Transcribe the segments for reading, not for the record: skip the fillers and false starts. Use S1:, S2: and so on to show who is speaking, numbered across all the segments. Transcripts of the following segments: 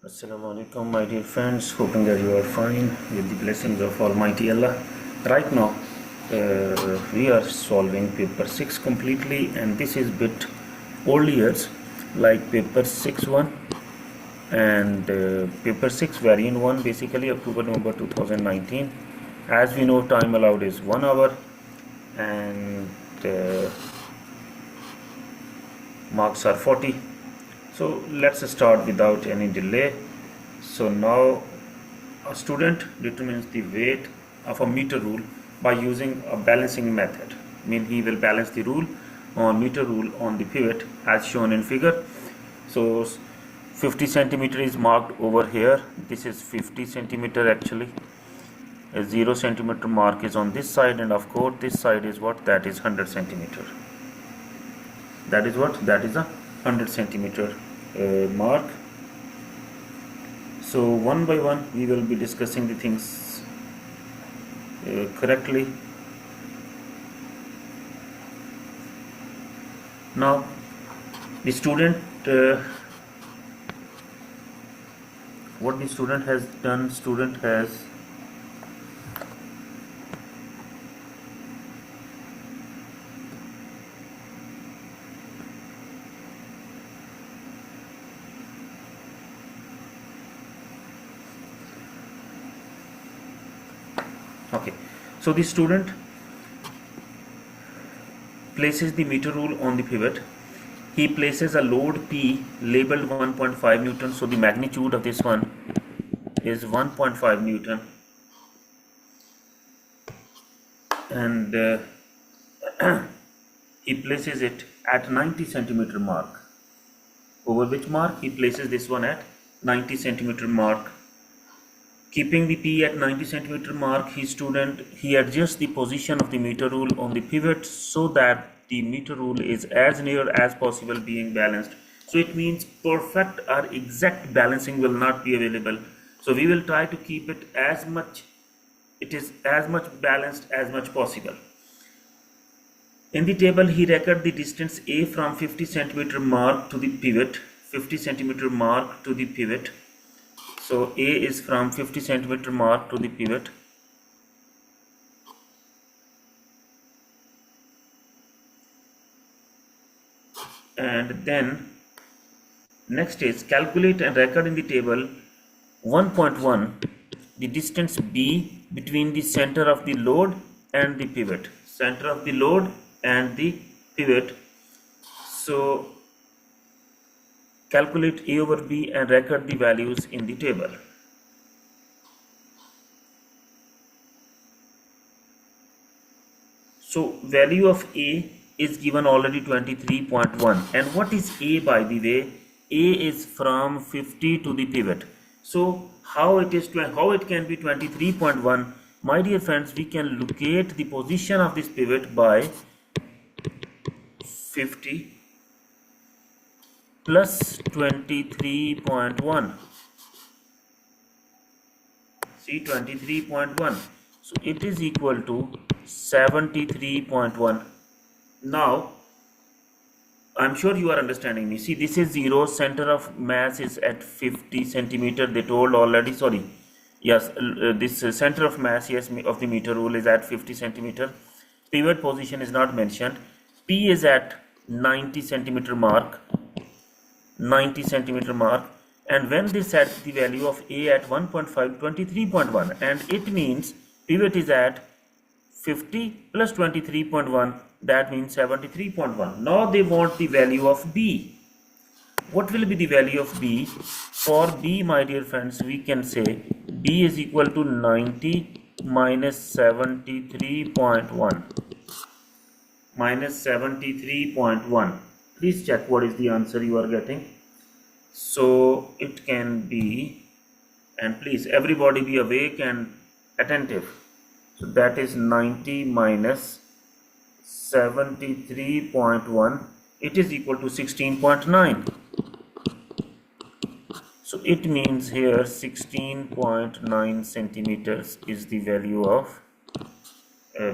S1: Assalamu alaikum, my dear friends. Hoping that you are fine with the blessings of Almighty Allah. Right now, we are solving paper 6 completely, and this is bit old years like paper 6-1 and paper 6 variant 1, basically October November 2019. As we know, time allowed is 1 hour and marks are 40. So let's start without any delay. So now a student determines the weight of a meter rule by using a balancing method. He will balance the meter rule on the pivot as shown in figure. So 50 centimeter is marked over here. This is 50 centimeter actually. A 0 centimeter mark is on this side, and of course this side is what? That is 100 centimeter. That is what? That is a 100 centimeter mark. So one by one we will be discussing the things correctly. Now the student, what the student has done, student has okay, so the student places the meter rule on the pivot. He places a load P labeled 1.5 Newton. So the magnitude of this one is 1.5 Newton, and he places it at 90 centimeter mark. Over which mark? He places this one at 90 centimeter mark. Keeping the P at 90 centimeter mark, he adjusts the position of the meter rule on the pivot so that the meter rule is as near as possible being balanced. So it means perfect or exact balancing will not be available. So we will try to keep it as much balanced as much possible. In the table, he record the distance A from 50 centimeter mark to the pivot. 50 centimeter mark to the pivot. So A is from 50 centimeter mark to the pivot. And then next is calculate and record in the table 1.1 the distance B between the center of the load and the pivot. Center of the load and the pivot. So calculate A over B and record the values in the table. So value of A is given already 23.1. And what is A, by the way? A is from 50 to the pivot. So how it can be 23.1? My dear friends, we can locate the position of this pivot by 50 plus 23.1. See, 23.1. So it is equal to 73.1. Now I'm sure you are understanding me. See, this is 0. Center of mass is at 50 centimeter. They told already. Sorry. Yes, this center of mass, yes, of the meter rule is at 50 centimeter. Pivot position is not mentioned. P is at 90 centimeter mark. 90 centimeter mark. And when they set the value of A at 1.5, 23.1, and it means pivot is at 50 plus 23.1, that means 73.1. Now they want the value of B. What will be the value of B? For B, my dear friends, we can say B is equal to 90 minus 73.1. Minus 73.1. Please check what is the answer you are getting. So it can be, and please everybody be awake and attentive. So that is 90 minus 73.1. It is equal to 16.9. So it means here 16.9 centimeters is the value of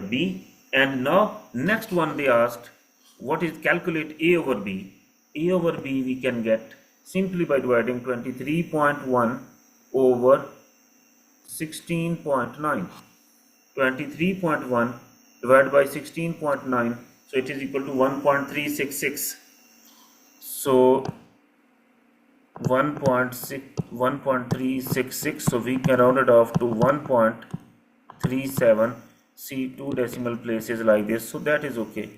S1: B. And now next one they asked, what is calculate A over B? A over B we can get simply by dividing 23.1 over 16.9. 23.1 divided by 16.9, so it is equal to 1.366. So 1.366, so we can round it off to 1.37. See two decimal places like this, so that is okay.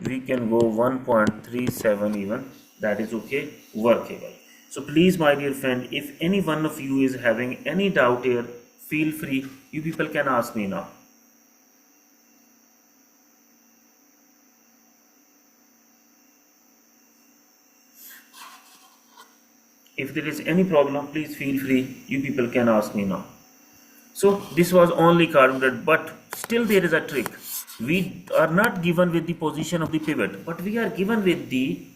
S1: We can go 1.37 even, that is okay, workable. So please my dear friend, if any one of you is having any doubt here, feel free, you people can ask me now. If there is any problem, please feel free, you people can ask me now. So this was only calculated, but still there is a trick. We are not given with the position of the pivot, but we are given with the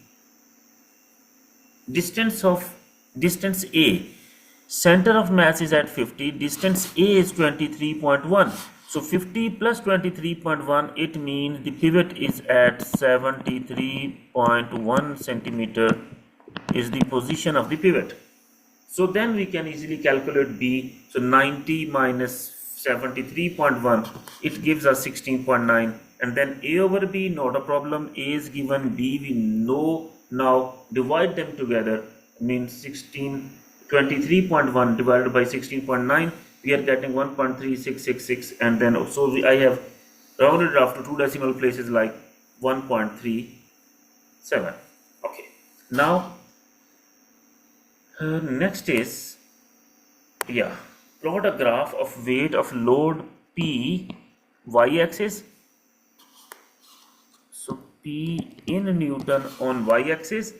S1: distance A. Center of mass is at 50, distance A is 23.1. So 50 plus 23.1, it means the pivot is at 73.1 centimeter is the position of the pivot. So then we can easily calculate B. So 90 minus 73.1, it gives us 16.9. And then A over B, not a problem. A is given, B we know. Now divide them together, means 23.1 divided by 16.9, we are getting 1.3666. And then so I have rounded off to two decimal places like 1.37. Okay. Now next is, plot a graph of weight of load P y-axis. So P in Newton on y-axis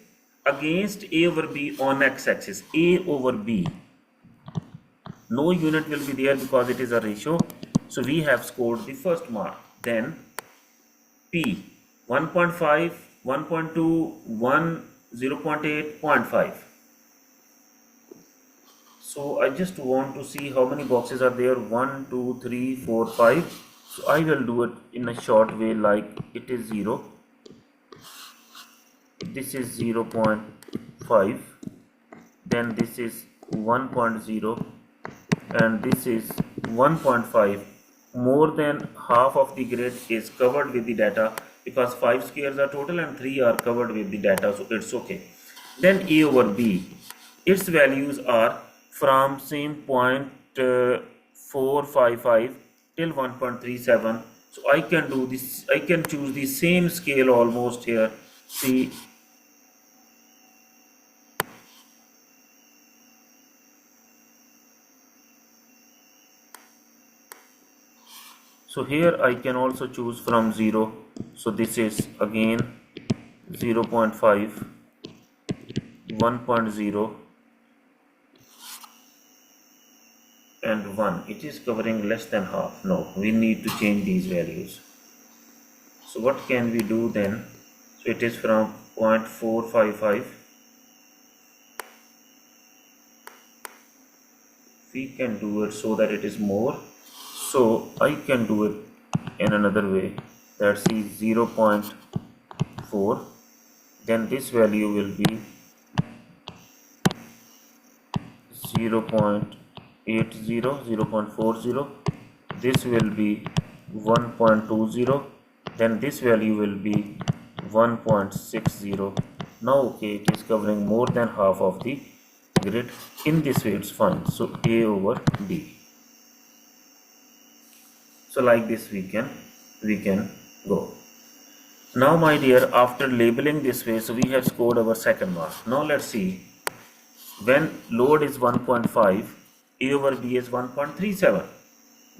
S1: against A over B on x-axis. A over B. No unit will be there because it is a ratio. So we have scored the first mark. Then P 1.5, 1.2, 1, 0.8, 0.5. So I just want to see how many boxes are there. 1, 2, 3, 4, 5. So I will do it in a short way, like it is 0. This is 0.5. Then this is 1.0. And this is 1.5. More than half of the grid is covered with the data because 5 squares are total and 3 are covered with the data. So it's okay. Then A over B. Its values are from same point 455 till 1.37. So I can do this, I can choose the same scale almost here. See, so here I can also choose from 0. So this is again 0.5, 1.0 and 1. It is covering less than half. No, we need to change these values. So what can we do then? So it is from 0.455. We can do it so that it is more. So I can do it in another way. That's 0.4. Then this value will be 0.80, 0.40. This will be 1.20. Then this value will be 1.60. Now okay, it is covering more than half of the grid. In this way it's fine. So A over B. So like this we can go. Now my dear, after labeling this way, so we have scored our second mark. Now let's see, when load is 1.5, A over B is 1.37.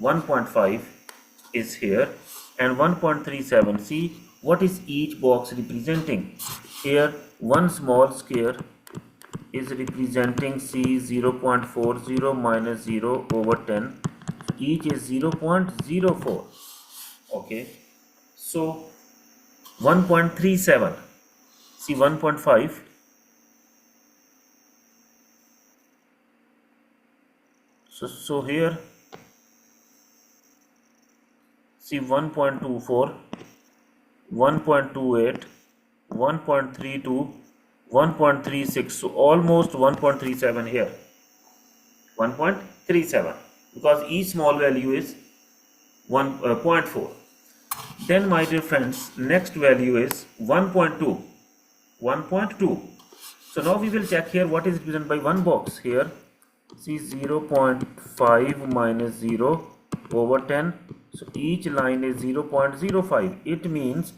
S1: 1.5 is here and 1.37. See what is each box representing. Here one small square is representing C 0.40 minus 0 over 10. Each is 0.04. Okay, so 1.37. See 1.5. So here see 1.24, 1.28, 1.32, 1.36, so almost 1.37 here, 1.37, because each small value is 1.4. Then my dear friends, next value is 1.2. 1.2. So now we will check here what is represented by one box here. See, 0.5 minus 0 over 10. So each line is 0.05. It means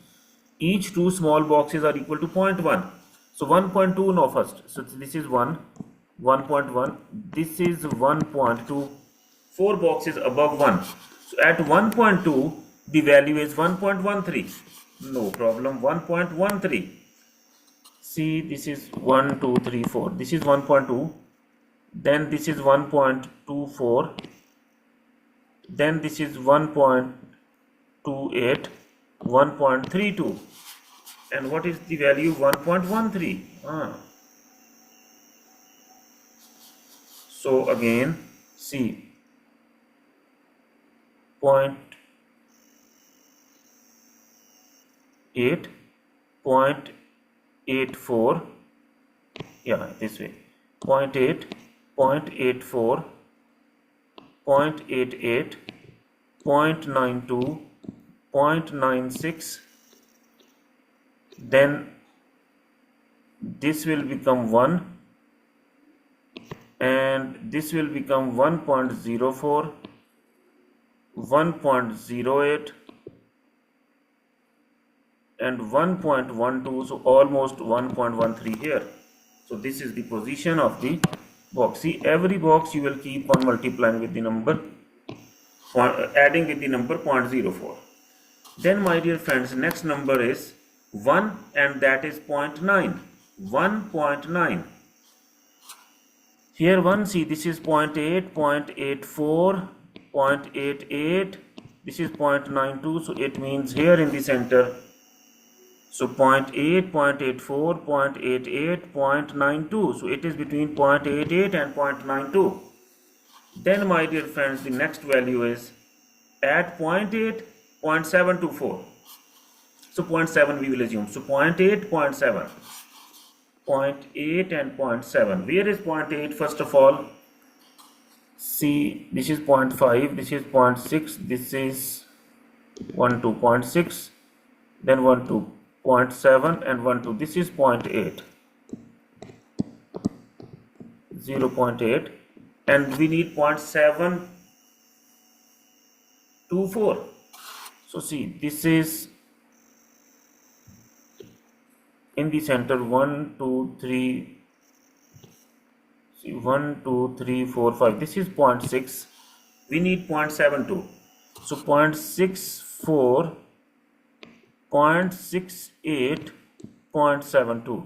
S1: each two small boxes are equal to 0.1. So 1.2 now first. So this is 1.1. This is 1.2. Four boxes above 1. So at 1.2, the value is 1.13. No problem, 1.13. See, this is 1, 2, 3, 4. This is 1.2. Then this is 1.24. Then this is 1.28, 1.32. And what is the value? 1.13. So again, see, 0.8, 0.84, yeah, this way, 0.8, 0.84, 0.88, 0.92, 0.96. Then this will become 1, and this will become 1.04, 1.08, and 1.12, so almost 1.13 here. So this is the position of the box. See, every box you will keep on multiplying with the number, adding with the number 0.04. Then my dear friends, next number is 1, and that is 0.9. 1.9. Here 1, see, this is 0.8, 0.84, 0.88, this is 0.92, so it means here in the center, so 0.8, 0.84, 0.88, 0.92, so it is between 0.88 and 0.92. Then my dear friends, the next value is at 0.8, 0.724. So 0.7 we will assume. So 0.8, 0.7. 0.8 and 0.7. Where is 0.8? First of all, see, this is 0.5, this is 0.6, this is 1 to 0.6, then 1 to 0.7, and 1 to, this is 0.8. 0.8, and we need 0.724. So see, this is in the center 1, 2, 3, see, 1, 2, 3, 4, 5. This is 0.6. We need 0.72. So 0.64, 0.68, 0.72.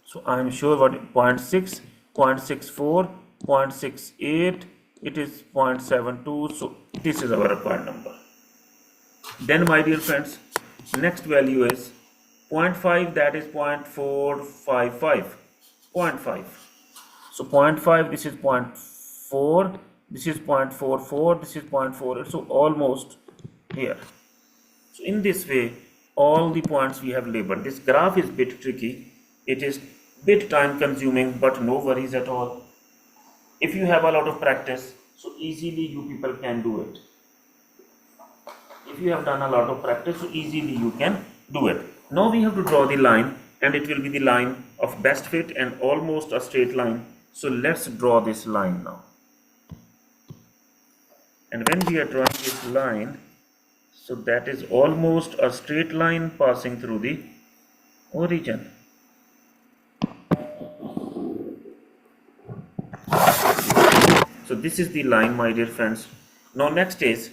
S1: So I am sure what 0.6, 0.64, 0.68, it is 0.72. So this is our required number. Then my dear friends, next value is 0.5, that is 0.455. 0.5. So 0.5, this is 0.4, this is 0.44, this is 0.48, so almost here. So in this way, all the points we have labeled. This graph is a bit tricky. It is bit time consuming, but no worries at all. If you have a lot of practice, so easily you people can do it. If you have done a lot of practice, so easily you can do it. Now we have to draw the line, and it will be the line of best fit and almost a straight line. So let's draw this line now. And when we are drawing this line, so that is almost a straight line passing through the origin. So this is the line, my dear friends. Now next is,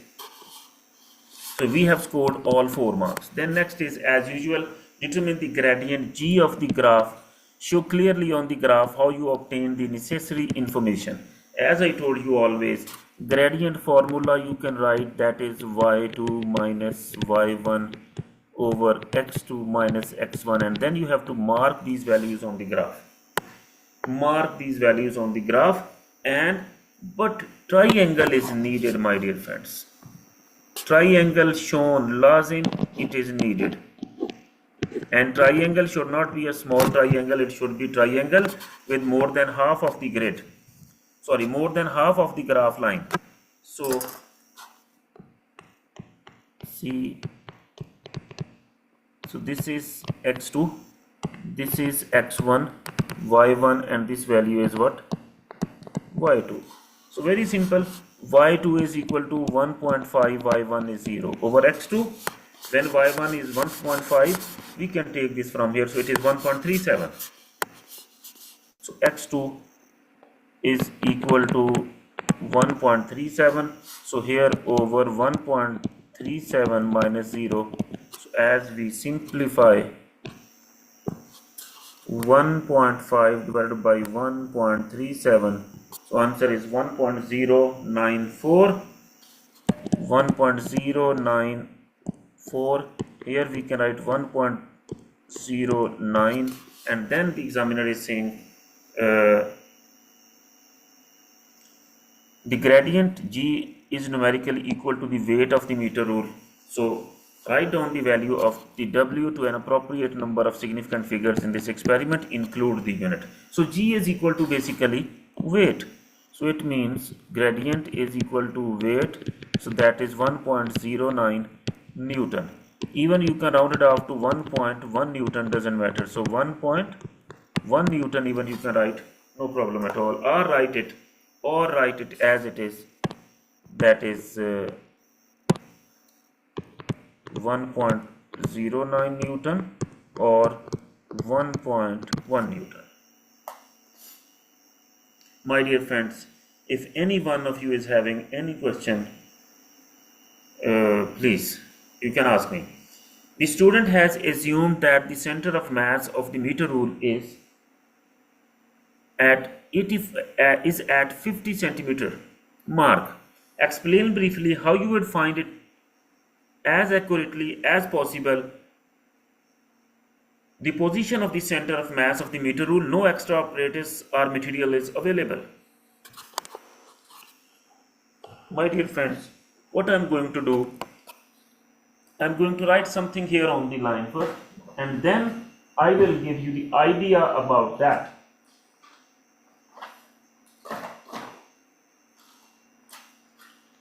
S1: so we have scored all 4 marks. Then next is, as usual, determine the gradient G of the graph. Show clearly on the graph how you obtain the necessary information. As I told you always, gradient formula you can write, that is y2 minus y1 over x2 minus x1, and then you have to mark these values on the graph. Mark these values on the graph, but triangle is needed, my dear friends. Triangle shown lazim, it is needed. And triangle should not be a small triangle, it should be triangle with more than half of the grid, sorry, more than half of the graph line. So see, so this is x2, this is x1, y1, and this value is what? Y2. So very simple, y2 is equal to 1.5, y1 is 0 over x2. When y1 is 1.5, we can take this from here, so it is 1.37. So x2 is equal to 1.37. So here over 1.37 minus 0. So as we simplify 1.5 divided by 1.37, so answer is 1.094. 1.094. Here we can write 1.09, and then the examiner is saying the gradient G is numerically equal to the weight of the meter rule. So write down the value of the W to an appropriate number of significant figures in this experiment, include the unit. So G is equal to basically weight. So it means gradient is equal to weight. So that is 1.09 Newton. Even you can round it off to 1.1 Newton, doesn't matter. So 1.1 Newton even you can write, no problem at all. Or write it as it is. That is 1.09 Newton or 1.1 Newton. My dear friends, if any one of you is having any question, please, you can ask me. The student has assumed that the center of mass of the meter rule is at 50 centimeter mark. Explain briefly how you would find it as accurately as possible the position of the center of mass of the meter rule. No extra apparatus or material is available. My dear friends, what I am going to do, I am going to write something here on the line first, and then I will give you the idea about that.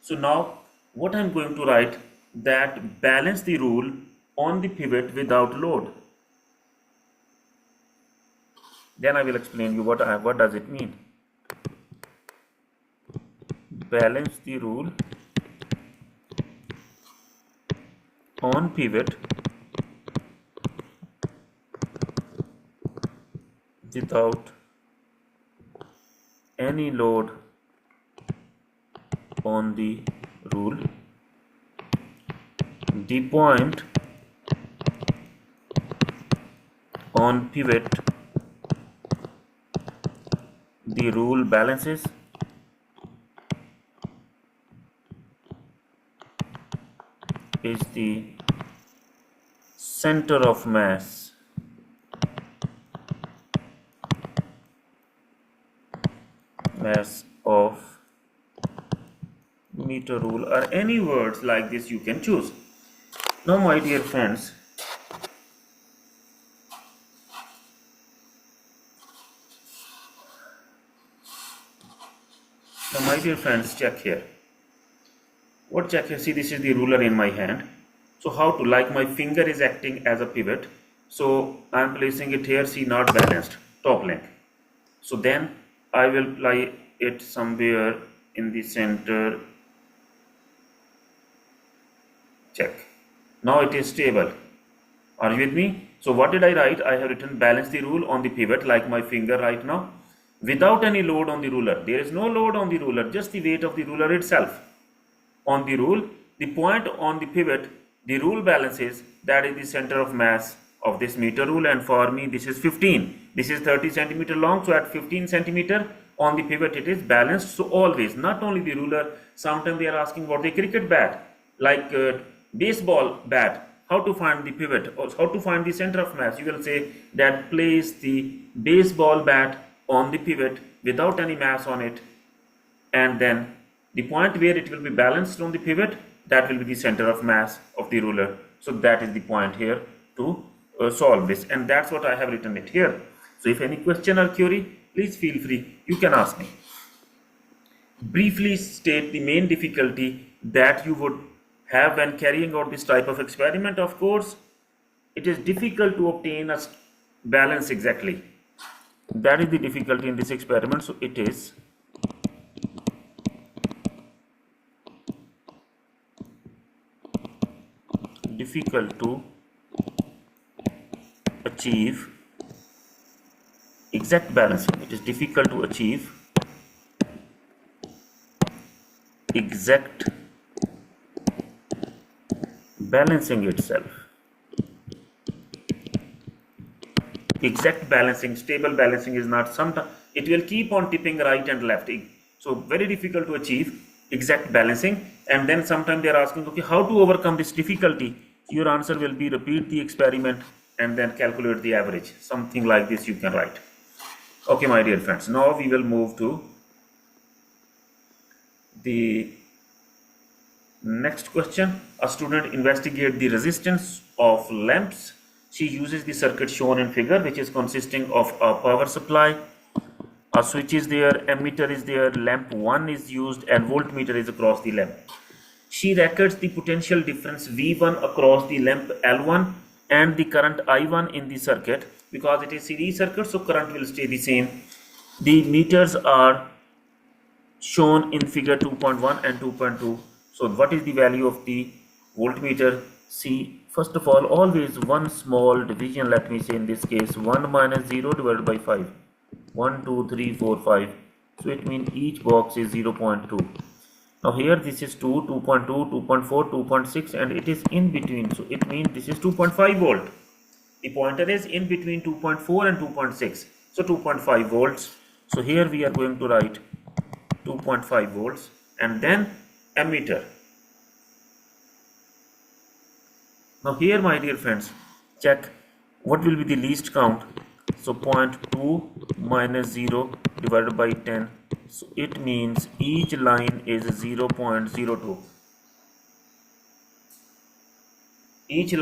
S1: So now what I am going to write, that balance the rule on the pivot without load. Then I will explain you what does it mean. Balance the rule on pivot without any load on the rule. The point on pivot the rule balances is the center of mass of meter rule, or any words like this you can choose. Now my dear friends, check here. What check here? See, this is the ruler in my hand. So how to, like my finger is acting as a pivot, so I am placing it here. See, not balanced, top link. So then I will apply it somewhere in the center. Check. Now it is stable. Are you with me? So what did I write? I have written balance the rule on the pivot, like my finger right now, without any load on the ruler. There is no load on the ruler, just the weight of the ruler itself. On the rule, the point on the pivot, the rule balances, that is the center of mass of this meter rule, and for me this is 15. This is 30 centimeter long, so at 15 centimeter on the pivot it is balanced. So always, not only the ruler, sometimes they are asking about the cricket bat, like baseball bat, how to find the pivot or how to find the center of mass. You will say that place the baseball bat on the pivot without any mass on it, and then the point where it will be balanced on the pivot, that will be the center of mass of the ruler. So that is the point here to solve this, and that's what I have written it here. So if any question or query, please feel free, you can ask me. Briefly state the main difficulty that you would have when carrying out this type of experiment. Of course, it is difficult to obtain a balance exactly. That is the difficulty in this experiment. So it is difficult to achieve exact balancing. It is difficult to achieve exact balancing itself. Exact balancing, stable balancing is not, sometimes it will keep on tipping right and left. So very difficult to achieve exact balancing. And then sometimes they are asking, okay, how to overcome this difficulty? Your answer will be repeat the experiment and then calculate the average. Something like this you can write. Okay, my dear friends, now we will move to the next question. A student investigates the resistance of lamps. She uses the circuit shown in figure, which is consisting of a power supply, a switch is there, ammeter is there, lamp 1 is used, and voltmeter is across the lamp. She records the potential difference V1 across the lamp L1 and the current I1 in the circuit. Because it is series circuit, so current will stay the same. The meters are shown in figure 2.1 and 2.2. So what is the value of the voltmeter? See, first of all, always one small division, let me say in this case 1 minus 0 divided by 5. 1, 2, 3, 4, 5. So it means each box is 0.2. Now here this is 2, 2.2, 2.4, 2.6, and it is in between. So it means this is 2.5 volt. The pointer is in between 2.4 and 2.6. So 2.5 volts. So here we are going to write 2.5 volts and then ammeter. Now here, my dear friends, check what will be the least count. So 0.2 minus 0 divided by 10. So it means each line is 0.02. Each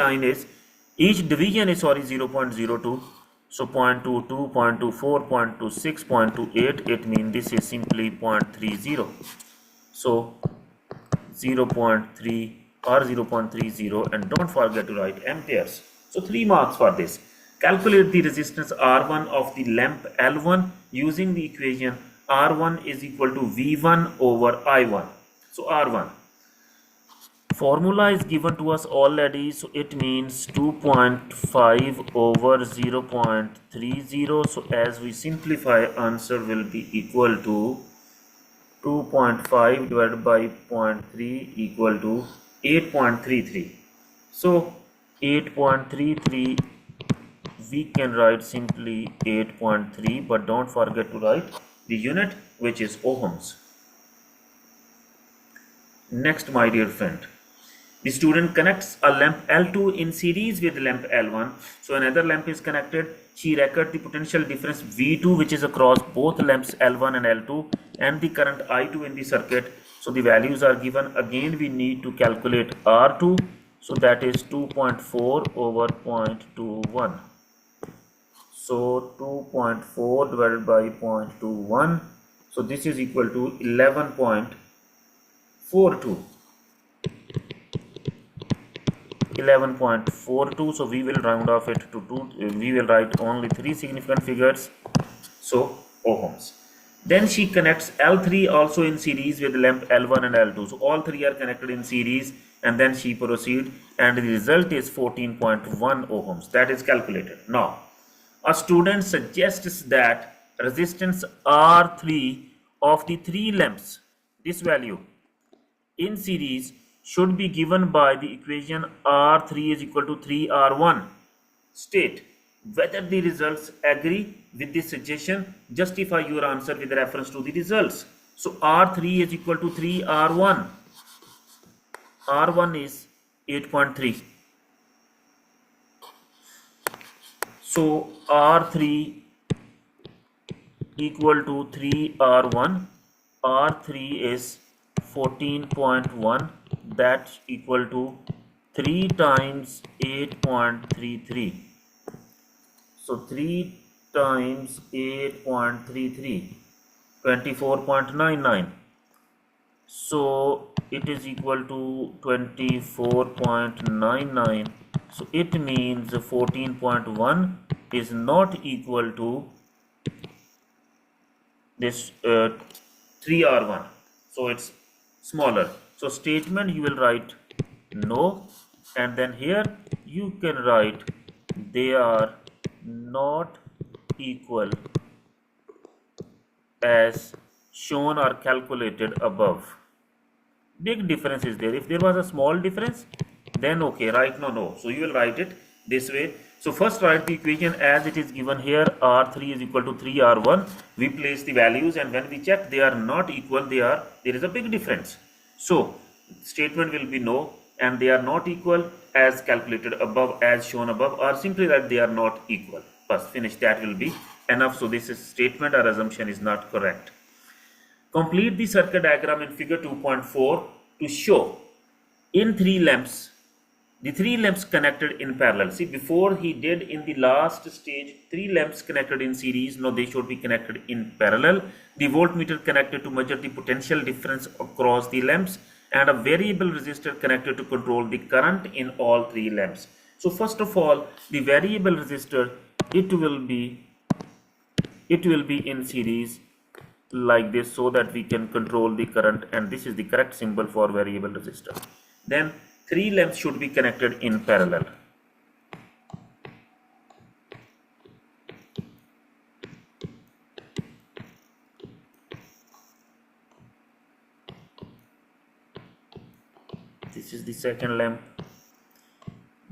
S1: division is 0.02. So 0.22, 0.24, 0.26, 0.28, it means this is simply 0.30. So 0.3 or 0.30, and don't forget to write amperes. So 3 marks for this. Calculate the resistance R1 of the lamp L1 using the equation R1 is equal to V1 over I1. So R1. Formula is given to us already, so it means 2.5 over 0.30. So as we simplify, answer will be equal to 2.5 divided by 0.3 equal to 8.33. So 8.33 we can write simply 8.3, but don't forget to write the unit, which is ohms. Next, my dear friend, the student connects a lamp L2 in series with lamp L1. So another lamp is connected. She records the potential difference V2, which is across both lamps L1 and L2, and the current I2 in the circuit. So the values are given. Again, we need to calculate R2. So that is 2.4 over 0.21. So 2.4 divided by 0.21. So this is equal to 11.42. 11.42. So we will round off it to 2. We will write only 3 significant figures. So ohms. Then she connects L3 also in series with lamp L1 and L2. So all 3 are connected in series, and then she proceeds, and the result is 14.1 ohms. That is calculated. Now, a student suggests that resistance R3 of the 3 lamps, this value in series, should be given by the equation R3 is equal to 3R1. State whether the results agree with this suggestion. Justify your answer with reference to the results. So R3 is equal to 3R1. R1 is 8.3. So R3 equal to 3R1. R3 is 14.1. That's equal to 3 times 8.33. So 3 times 8.33, 24.99. So it is equal to 24.99. So it means 14.1 is not equal to this 3R1. So it's smaller. So statement you will write no, and then here you can write they are not equal as shown or calculated above. Big difference is there. If there was a small difference, then okay, right now no. So you will write it this way. So first write the equation as it is given here. R3 is equal to 3R1. We place the values, and when we check they are not equal, there is a big difference. So statement will be no, and they are not equal as calculated above, as shown above, or simply that they are not equal. First finish, that will be enough. So this is statement or assumption is not correct. Complete the circuit diagram in figure 2.4 to show in the three lamps connected in parallel. See, before he did in the last stage, 3 lamps connected in series. Now they should be connected in parallel. The voltmeter connected to measure the potential difference across the lamps, and a variable resistor connected to control the current in all 3 lamps. So first of all, the variable resistor, it will be in series like this, so that we can control the current, and this is the correct symbol for variable resistor. Then 3 lamps should be connected in parallel. This is the second lamp,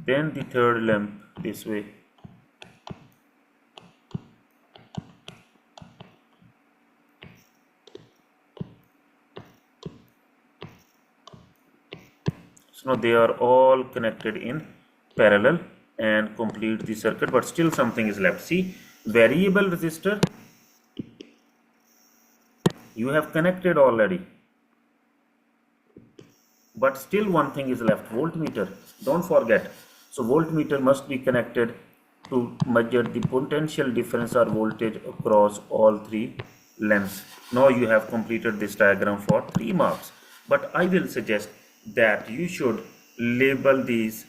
S1: then the third lamp this way. So now they are all connected in parallel and complete the circuit, but still something is left. See, variable resistor you have connected already, but still one thing is left, voltmeter. Don't forget. So voltmeter must be connected to measure the potential difference or voltage across all 3 lamps. Now you have completed this diagram for 3 marks, but I will suggest that you should label these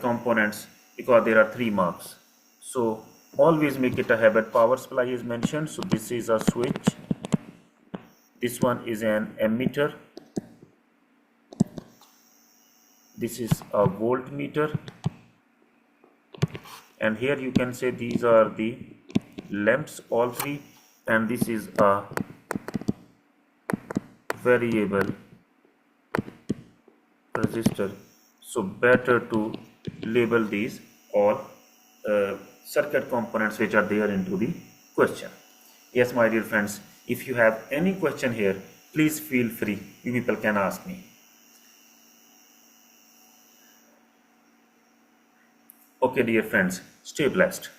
S1: components, because there are 3 marks. So always make it a habit. Power supply is mentioned, so this is a switch, this one is an emitter, this is a voltmeter, and here you can say these are the lamps, all 3, and this is a variable resistor. So better to label these all circuit components which are there into the question. Yes, my dear friends, if you have any question here, please feel free, you people can ask me. Okay, dear friends, stay blessed.